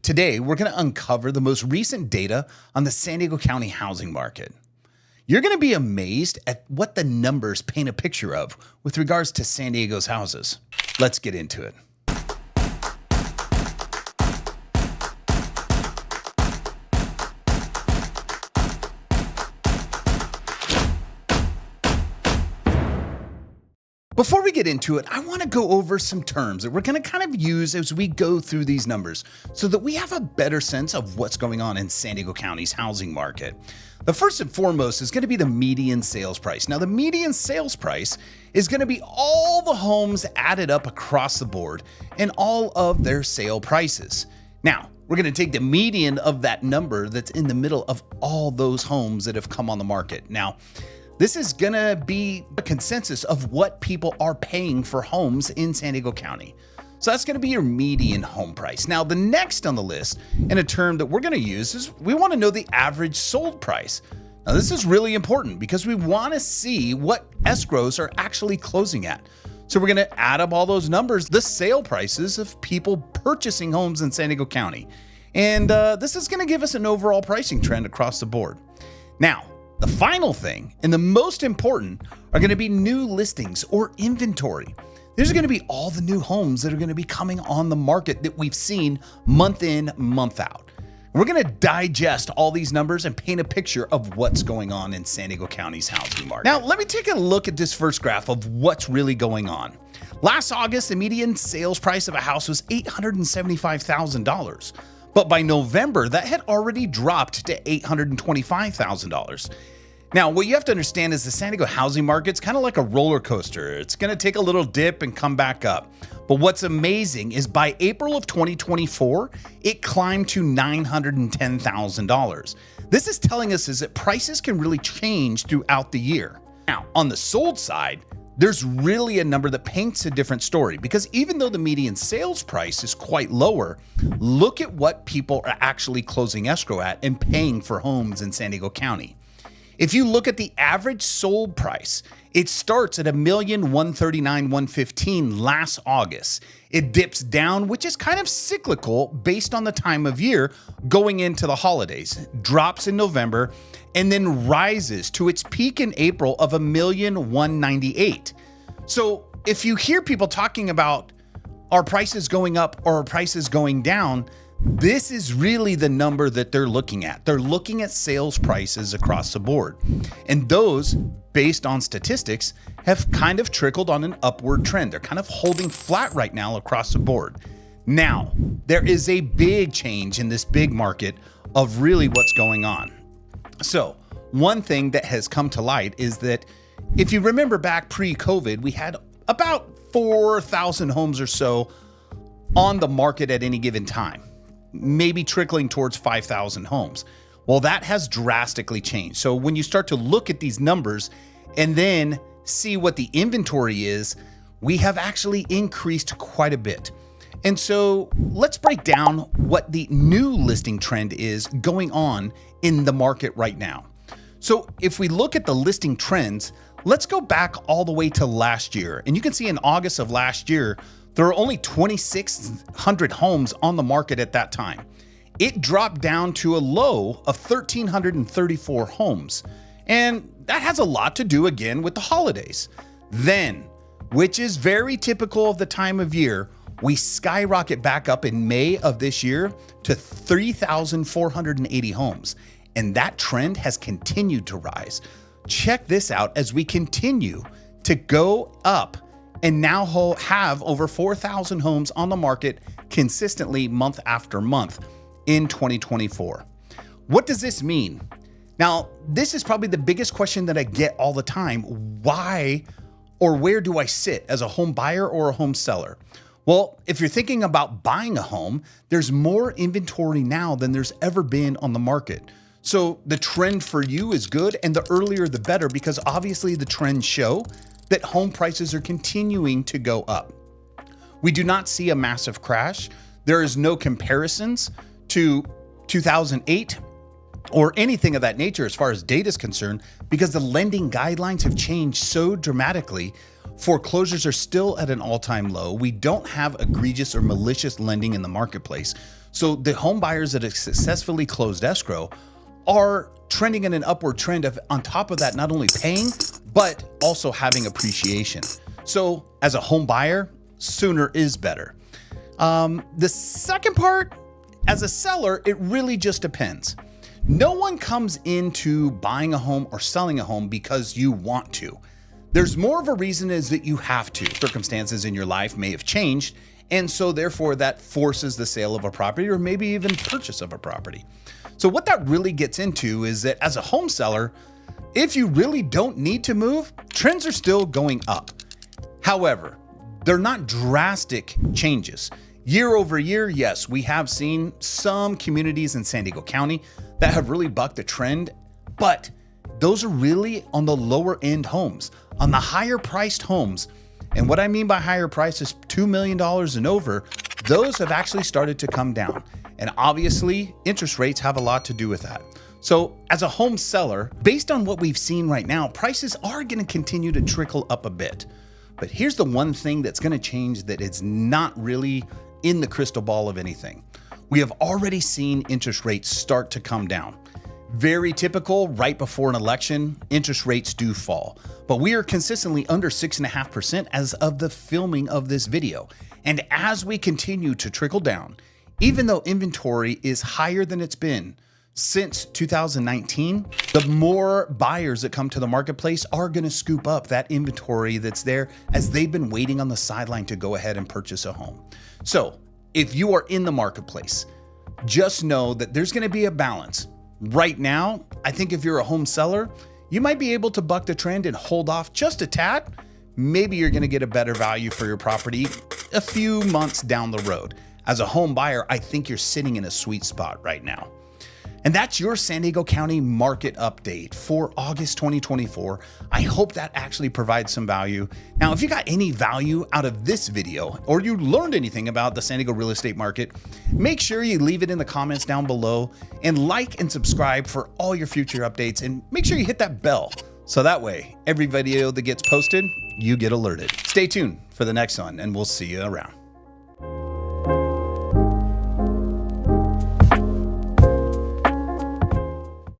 Today, we're going to uncover the most recent data on the San Diego County housing market. You're going to be amazed at what the numbers paint a picture of with regards to San Diego's houses. Let's get into it. Before we get into it, I want to go over some terms that we're going to kind of use as we go through these numbers so that we have a better sense of what's going on in San Diego County's housing market. The first and foremost is going to be the median sales price. Now, the median sales price is going to be all the homes added up across the board and all of their sale prices. Now, we're going to take the median of that number that's in the middle of all those homes that have come on the market. Now, this is going to be a consensus of what people are paying for homes in San Diego County. So that's going to be your median home price. Now, the next on the list, and a term that we're going to use, is we want to know the average sold price. Now, this is really important because we want to see what escrows are actually closing at. So we're going to add up all those numbers, the sale prices of people purchasing homes in San Diego County. And this is going to give us an overall pricing trend across the board. Now, the final thing, and the most important, are going to be new listings or inventory. These are going to be all the new homes that are going to be coming on the market that we've seen month in, month out. We're going to digest all these numbers and paint a picture of what's going on in San Diego County's housing market. Now, let me take a look at this first graph of what's really going on. Last August, the median sales price of a house was $875,000. But by November, that had already dropped to $825,000. Now, what you have to understand is the San Diego housing market's kind of like a roller coaster. It's going to take a little dip and come back up. But what's amazing is by April of 2024, it climbed to $910,000. This is telling us is that prices can really change throughout the year. Now, on the sold side, there's really a number that paints a different story because even though the median sales price is quite lower, look at what people are actually closing escrow at and paying for homes in San Diego County. If you look at the average sold price, it starts at $1,139,115 last August. It dips down, which is kind of cyclical based on the time of year going into the holidays, drops in November, and then rises to its peak in April of $1,198,000. So if you hear people talking about our prices going up or our prices going down, this is really the number that they're looking at. They're looking at sales prices across the board. And those, based on statistics, have kind of trickled on an upward trend. They're kind of holding flat right now across the board. Now, there is a big change in this big market of really what's going on. So, one thing that has come to light is that if you remember back pre-COVID, we had about 4,000 homes or so on the market at any given time, maybe trickling towards 5,000 homes. Well, that has drastically changed. So when you start to look at these numbers and then see what the inventory is, we have actually increased quite a bit. And so let's break down what the new listing trend is going on in the market right now. So if we look at the listing trends, let's go back all the way to last year. And you can see in August of last year, there were only 2,600 homes on the market at that time. It dropped down to a low of 1,334 homes. And that has a lot to do again with the holidays. Then, which is very typical of the time of year, we skyrocket back up in May of this year to 3,480 homes. And that trend has continued to rise. Check this out as we continue to go up and now have over 4,000 homes on the market consistently month after month in 2024. What does this mean? Now, this is probably the biggest question that I get all the time. Why or where do I sit as a home buyer or a home seller? Well, if you're thinking about buying a home, there's more inventory now than there's ever been on the market. So the trend for you is good, and the earlier the better, because obviously the trends show that home prices are continuing to go up. We do not see a massive crash. There is no comparisons to 2008 or anything of that nature as far as data is concerned, because the lending guidelines have changed so dramatically. Foreclosures are still at an all-time low. We don't have egregious or malicious lending in the marketplace. So the home buyers that have successfully closed escrow are trending in an upward trend of, on top of that, not only paying, but also having appreciation. So as a home buyer, sooner is better. The second part, as a seller, it really just depends. No one comes into buying a home or selling a home because you want to. There's more of a reason is that you have to. Circumstances in your life may have changed, and so therefore that forces the sale of a property or maybe even purchase of a property. So what that really gets into is that as a home seller, if you really don't need to move, trends are still going up. However, they're not drastic changes. Year over year, yes, we have seen some communities in San Diego County that have really bucked the trend, but those are really on the lower end homes. On the higher priced homes, and what I mean by higher price is $2 million and over, those have actually started to come down. And obviously, interest rates have a lot to do with that. So as a home seller, based on what we've seen right now, prices are going to continue to trickle up a bit. But here's the one thing that's going to change that it's not really in the crystal ball of anything. We have already seen interest rates start to come down. Very typical, right before an election, interest rates do fall. But we are consistently under 6.5% as of the filming of this video. And as we continue to trickle down, even though inventory is higher than it's been since 2019, the more buyers that come to the marketplace are going to scoop up that inventory that's there as they've been waiting on the sideline to go ahead and purchase a home. So if you are in the marketplace, just know that there's going to be a balance. Right now, I think if you're a home seller, you might be able to buck the trend and hold off just a tad. Maybe you're going to get a better value for your property a few months down the road. As a home buyer, I think you're sitting in a sweet spot right now. And that's your San Diego County market update for August 2024. I hope that actually provides some value. Now, if you got any value out of this video or you learned anything about the San Diego real estate market, make sure you leave it in the comments down below and like and subscribe for all your future updates, and make sure you hit that bell so that way every video that gets posted, you get alerted. Stay tuned for the next one, and we'll see you around.